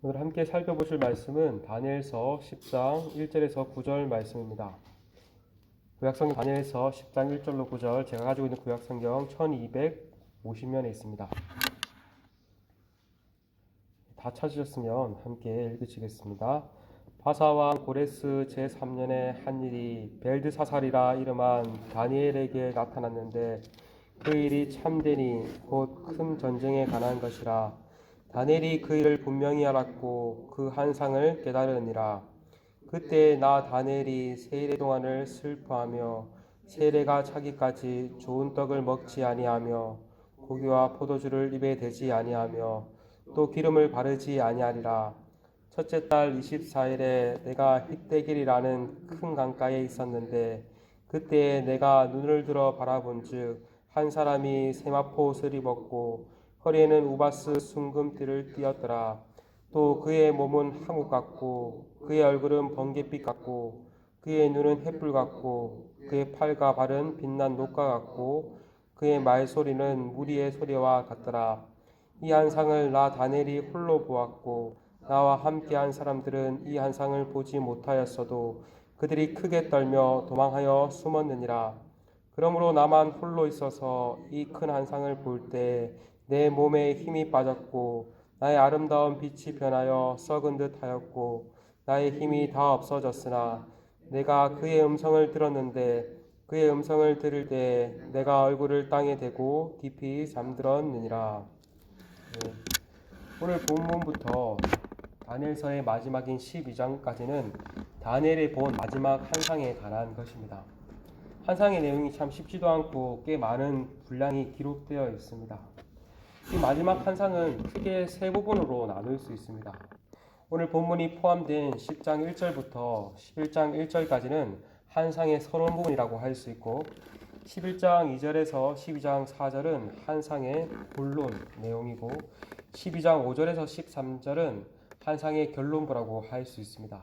오늘 함께 살펴보실 말씀은 다니엘서 10장 1절에서 9절 말씀입니다. 구약성경 다니엘서 10장 1절로 9절, 제가 가지고 있는 구약성경 1250면에 있습니다. 다 찾으셨으면 함께 읽으시겠습니다. 바사왕 고레스 제3년에 한 일이 벨드사살이라 이름한 다니엘에게 나타났는데 그 일이 참되니 곧 큰 전쟁에 관한 것이라. 다니엘이 그 일을 분명히 알았고 그 환상을 깨달으니라. 그때 나 다니엘이 세일의 동안을 슬퍼하며 세례가 차기까지 좋은 떡을 먹지 아니하며 고기와 포도주를 입에 대지 아니하며 또 기름을 바르지 아니하리라. 첫째 달 24일에 내가 힛대길이라는 큰 강가에 있었는데 그때에 내가 눈을 들어 바라본즉 한 사람이 세마포 옷을 입었고 허리에는 우바스 순금띠를 띠었더라. 또 그의 몸은 항욱 같고 그의 얼굴은 번갯빛 같고 그의 눈은 햇불 같고 그의 팔과 발은 빛난 녹과 같고 그의 말소리는 무리의 소리와 같더라. 이 한상을 나 다니엘이 홀로 보았고 나와 함께한 사람들은 이 한상을 보지 못하였어도 그들이 크게 떨며 도망하여 숨었느니라. 그러므로 나만 홀로 있어서 이 큰 한상을 볼 때 내 몸에 힘이 빠졌고 나의 아름다운 빛이 변하여 썩은 듯 하였고 나의 힘이 다 없어졌으나 내가 그의 음성을 들었는데 그의 음성을 들을 때 내가 얼굴을 땅에 대고 깊이 잠들었느니라. 네. 오늘 본문부터 다니엘서의 마지막인 12장까지는 다니엘이 본 마지막 환상에 관한 것입니다. 환상의 내용이 참 쉽지도 않고 꽤 많은 분량이 기록되어 있습니다. 이 마지막 환상은 크게 세 부분으로 나눌 수 있습니다. 오늘 본문이 포함된 10장 1절부터 11장 1절까지는 환상의 서론 부분이라고 할 수 있고 11장 2절에서 12장 4절은 환상의 본론 내용이고 12장 5절에서 13절은 환상의 결론부라고 할 수 있습니다.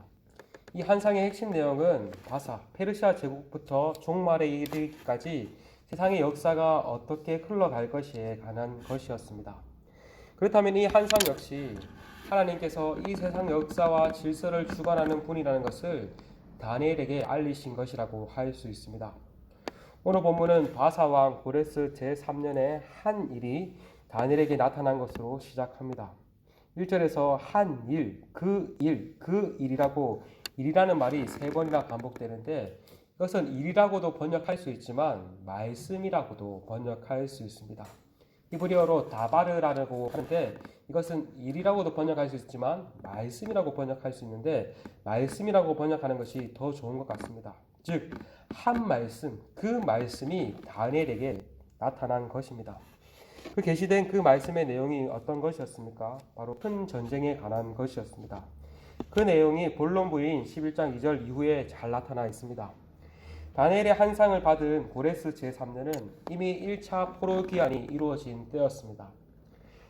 이 환상의 핵심 내용은 바사, 페르시아 제국부터 종말에 이르기까지 세상의 역사가 어떻게 흘러갈 것에 관한 것이었습니다. 그렇다면 이 환상 역시 하나님께서 이 세상 역사와 질서를 주관하는 분이라는 것을 다니엘에게 알리신 것이라고 할 수 있습니다. 오늘 본문은 바사왕 고레스 제3년에 한 일이 다니엘에게 나타난 것으로 시작합니다. 1절에서 한 일, 그 일이라고 일이라는 말이 세 번이나 반복되는데 이것은 일이라고도 번역할 수 있지만 말씀이라고도 번역할 수 있습니다. 히브리어로 다바르라고 하는데 이것은 일이라고도 번역할 수 있지만 말씀이라고 번역할 수 있는데 말씀이라고 번역하는 것이 더 좋은 것 같습니다. 즉, 한 말씀, 그 말씀이 다니엘에게 나타난 것입니다. 그 계시된 그 말씀의 내용이 어떤 것이었습니까? 바로 큰 전쟁에 관한 것이었습니다. 그 내용이 본론부인 11장 2절 이후에 잘 나타나 있습니다. 다니엘의 환상을 받은 고레스 제3년은 이미 1차 포로 기한이 이루어진 때였습니다.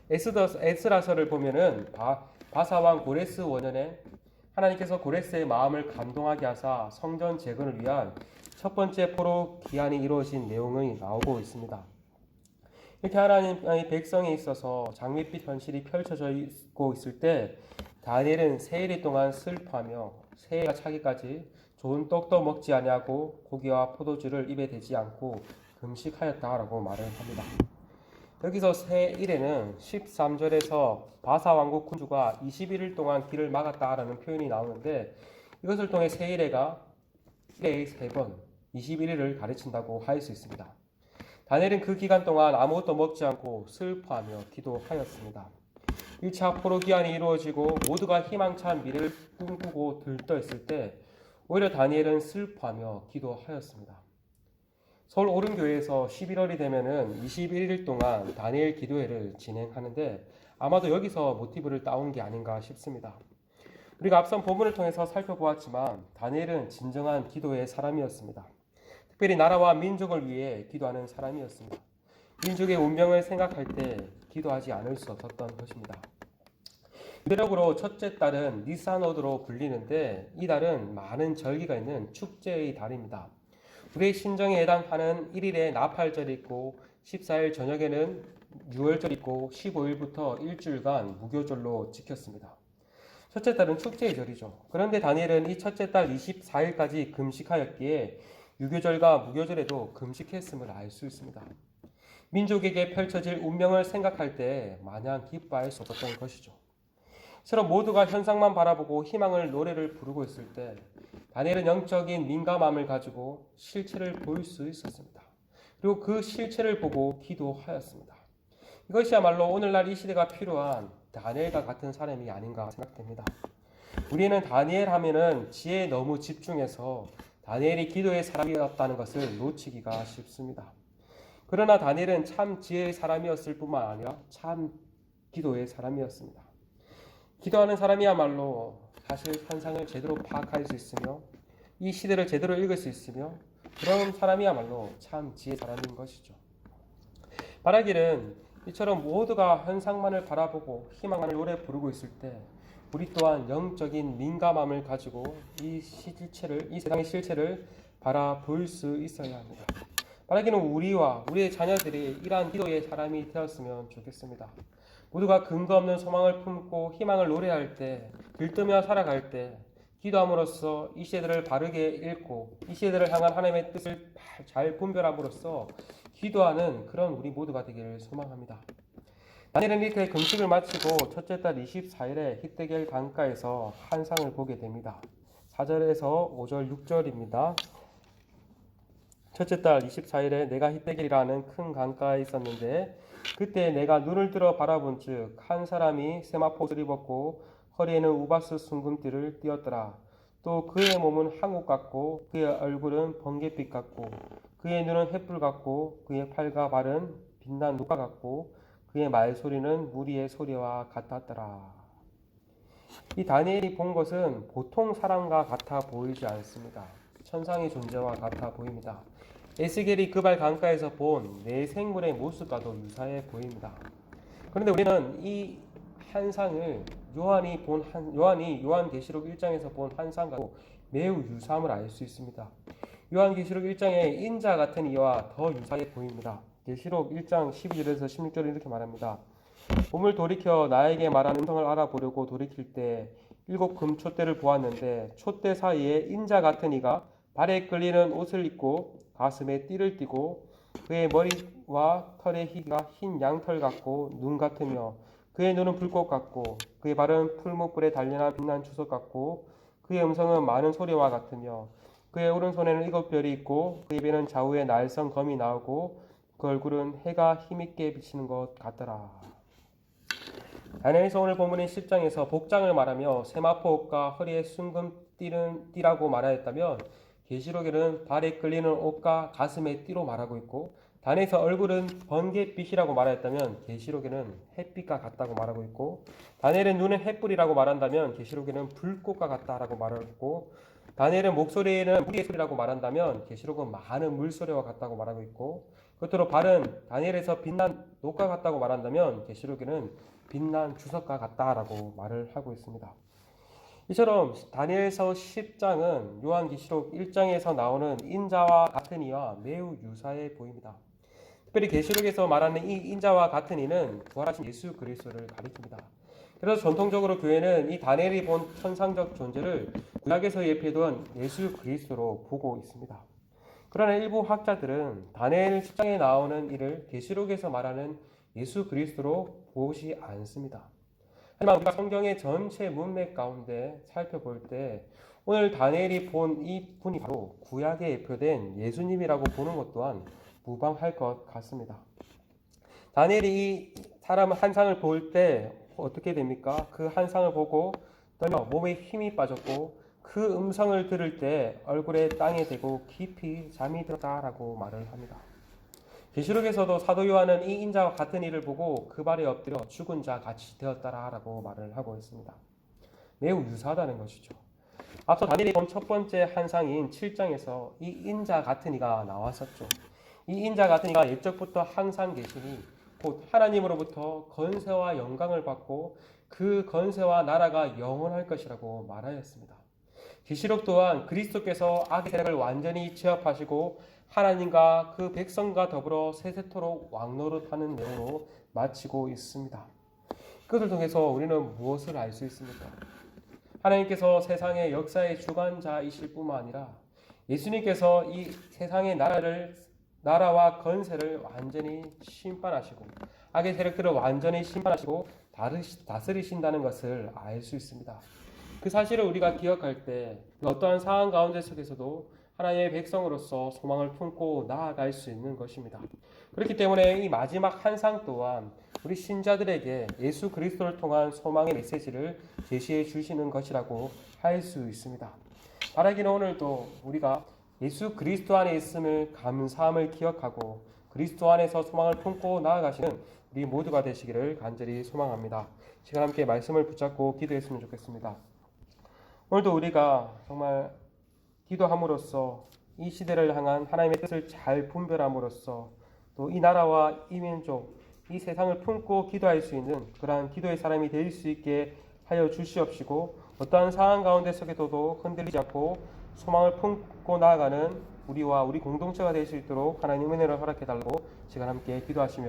에스라서를 보면은 바사왕 고레스 원년에 하나님께서 고레스의 마음을 감동하게 하사 성전 재건을 위한 첫 번째 포로 기한이 이루어진 내용이 나오고 있습니다. 이렇게 하나님의 백성에 있어서 장밋빛 현실이 펼쳐져 있고 있을 때 다니엘은 세일 동안 슬퍼하며 새해가 차기까지 좋은 떡도 먹지 아니하고 고기와 포도주를 입에 대지 않고 금식하였다라고 말을 합니다. 여기서 세일에는 13절에서 바사 왕국 군주가 21일 동안 길을 막았다라는 표현이 나오는데 이것을 통해 세일에가 1회의 3번 21일을 가르친다고 할 수 있습니다. 다니엘은 그 기간 동안 아무것도 먹지 않고 슬퍼하며 기도하였습니다. 1차 포로 기한이 이루어지고 모두가 희망찬 미래를 꿈꾸고 들떠있을 때 오히려 다니엘은 슬퍼하며 기도하였습니다. 서울 오른교회에서 11월이 되면은 21일 동안 다니엘 기도회를 진행하는데 아마도 여기서 모티브를 따온 게 아닌가 싶습니다. 우리가 앞선 본문을 통해서 살펴보았지만 다니엘은 진정한 기도의 사람이었습니다. 특별히 나라와 민족을 위해 기도하는 사람이었습니다. 민족의 운명을 생각할 때 기도하지 않을 수 없었던 것입니다. 유대력으로 첫째 달은 니산옷으로 불리는데 이 달은 많은 절기가 있는 축제의 달입니다. 우리의 신정에 해당하는 1일에 나팔절이 있고 14일 저녁에는 유월절이 있고 15일부터 일주일간 무교절로 지켰습니다. 첫째 달은 축제의 절이죠. 그런데 다니엘은 이 첫째 달 24일까지 금식하였기에 유교절과 무교절에도 금식했음을 알 수 있습니다. 민족에게 펼쳐질 운명을 생각할 때 마냥 기뻐할 수 없었던 것이죠. 서로 모두가 현상만 바라보고 희망을 노래를 부르고 있을 때 다니엘은 영적인 민감함을 가지고 실체를 볼 수 있었습니다. 그리고 그 실체를 보고 기도하였습니다. 이것이야말로 오늘날 이 시대가 필요한 다니엘과 같은 사람이 아닌가 생각됩니다. 우리는 다니엘 하면은 지혜에 너무 집중해서 다니엘이 기도의 사람이었다는 것을 놓치기가 쉽습니다. 그러나 다니엘은 참 지혜의 사람이었을 뿐만 아니라 참 기도의 사람이었습니다. 기도하는 사람이야말로 사실 환상을 제대로 파악할 수 있으며 이 시대를 제대로 읽을 수 있으며 그런 사람이야말로 참 지혜의 사람인 것이죠. 바라기는 이처럼 모두가 현상만을 바라보고 희망만을 노래 부르고 있을 때 우리 또한 영적인 민감함을 가지고 이 세상의 실체를 바라볼 수 있어야 합니다. 바라기는 우리와 우리의 자녀들이 이러한 기도의 사람이 되었으면 좋겠습니다. 모두가 근거 없는 소망을 품고 희망을 노래할 때, 들뜨며 살아갈 때 기도함으로써 이 시대를 바르게 읽고 이 시대를 향한 하나님의 뜻을 잘 분별함으로써 기도하는 그런 우리 모두가 되기를 소망합니다. 다니엘은 이렇게 금식을 마치고 첫째 달 24일에 히데겔 강가에서 환상을 보게 됩니다. 4절에서 5절 6절입니다. 첫째 달 24일에 내가 히데겔이라는 큰 강가에 있었는데 그때 내가 눈을 들어 바라본 즉 한 사람이 세마포옷을 입었고 허리에는 우바스 순금띠를 띠었더라. 또 그의 몸은 항욱 같고 그의 얼굴은 번갯빛 같고 그의 눈은 횃불 같고 그의 팔과 발은 빛난 녹과 같고 그의 말소리는 무리의 소리와 같았더라. 이 다니엘이 본 것은 보통 사람과 같아 보이지 않습니다. 천상의 존재와 같아 보입니다. 에스겔이 그발 강가에서 본 네 생물의 모습과도 유사해 보입니다. 그런데 우리는 이 환상을 요한계시록 1장에서 본 환상과도 매우 유사함을 알 수 있습니다. 요한계시록 1장의 인자 같은 이와 더 유사해 보입니다. 계시록 1장 12절에서 16절에 이렇게 말합니다. 몸을 돌이켜 나에게 말하는 음성을 알아보려고 돌이킬 때 7 금촛대를 보았는데 촛대 사이에 인자 같은 이가 발에 끌리는 옷을 입고 가슴에 띠를 띠고 그의 머리와 털의 희가 흰 양털 같고 눈 같으며 그의 눈은 불꽃 같고 그의 발은 풀무불에 단련한 빛난 주석 같고 그의 음성은 많은 소리와 같으며 그의 오른손에는 7별이 있고 그의 입에는 좌우에 날선 검이 나오고 그 얼굴은 해가 힘있게 비치는 것 같더라. 다니엘서 오늘 본문인 10장에서 복장을 말하며 세마포 옷과 허리에 순금 띠라고 말하였다면 계시록에는 발에 끌리는 옷과 가슴에 띠로 말하고 있고 다니엘서 얼굴은 번갯빛이라고 말하였다면 계시록에는 햇빛과 같다고 말하고 있고 다니엘은 눈은 햇불이라고 말한다면 계시록에는 불꽃과 같다라고 말하고 다니엘은 목소리에는 무리의 소리라고 말한다면 계시록은 많은 물소리와 같다고 말하고 있고 끝으로 발은 다니엘에서 빛난 녹과 같다고 말한다면 계시록에는 빛난 주석과 같다라고 말을 하고 있습니다. 이처럼 다니엘서 10장은 요한계시록 1장에서 나오는 인자와 같은 이와 매우 유사해 보입니다. 특별히 계시록에서 말하는 이 인자와 같은 이는 부활하신 예수 그리스도를 가리킵니다. 그래서 전통적으로 교회는 이 다니엘이 본 천상적 존재를 구약에서 예표해둔 예수 그리스도로 보고 있습니다. 그러나 일부 학자들은 다니엘 10장에 나오는 이를 계시록에서 말하는 예수 그리스도로 보지 않습니다. 하지만 우리가 성경의 전체 문맥 가운데 살펴볼 때 오늘 다니엘이 본 이 분이 바로 구약에 예표된 예수님이라고 보는 것 또한 무방할 것 같습니다. 다니엘이 이 사람 환상을 볼 때 어떻게 됩니까? 그 환상을 보고 떨며 몸에 힘이 빠졌고 그 음성을 들을 때 얼굴에 땅에 대고 깊이 잠이 들었다라고 말을 합니다. 계시록에서도 사도 요한은 이 인자와 같은 일을 보고 그 발에 엎드려 죽은 자 같이 되었다라고 말을 하고 있습니다. 매우 유사하다는 것이죠. 앞서 다니엘이 본 첫 번째 환상인 7장에서 이 인자 같은 이가 나왔었죠. 이 인자 같은 이가 옛적부터 항상 계시니 곧 하나님으로부터 건세와 영광을 받고 그 건세와 나라가 영원할 것이라고 말하였습니다. 계시록 또한 그리스도께서 악의 세력을 완전히 제압하시고 하나님과 그 백성과 더불어 세세토록 왕노릇하는 내용으로 마치고 있습니다. 그것을 통해서 우리는 무엇을 알 수 있습니까? 하나님께서 세상의 역사의 주관자이실 뿐만 아니라 예수님께서 이 세상의 나라와 건세를 완전히 심판하시고 악의 세력들을 완전히 심판하시고 다스리신다는 것을 알 수 있습니다. 그 사실을 우리가 기억할 때 어떠한 상황 가운데 속에서도 하나님의 백성으로서 소망을 품고 나아갈 수 있는 것입니다. 그렇기 때문에 이 마지막 한상 또한 우리 신자들에게 예수 그리스도를 통한 소망의 메시지를 제시해 주시는 것이라고 할 수 있습니다. 바라기는 오늘도 우리가 예수 그리스도 안에 있음을 감사함을 기억하고 그리스도 안에서 소망을 품고 나아가시는 우리 모두가 되시기를 간절히 소망합니다. 시간 함께 말씀을 붙잡고 기도했으면 좋겠습니다. 오늘도 우리가 정말 기도함으로써 이 시대를 향한 하나님의 뜻을 잘 분별함으로써 또 이 나라와 이 민족, 이 세상을 품고 기도할 수 있는 그러한 기도의 사람이 될 수 있게 하여 주시옵시고 어떠한 상황 가운데 속에서도 흔들리지 않고 소망을 품고 나아가는 우리와 우리 공동체가 될 수 있도록 하나님 은혜를 허락해 달라고 시간 함께 기도하시며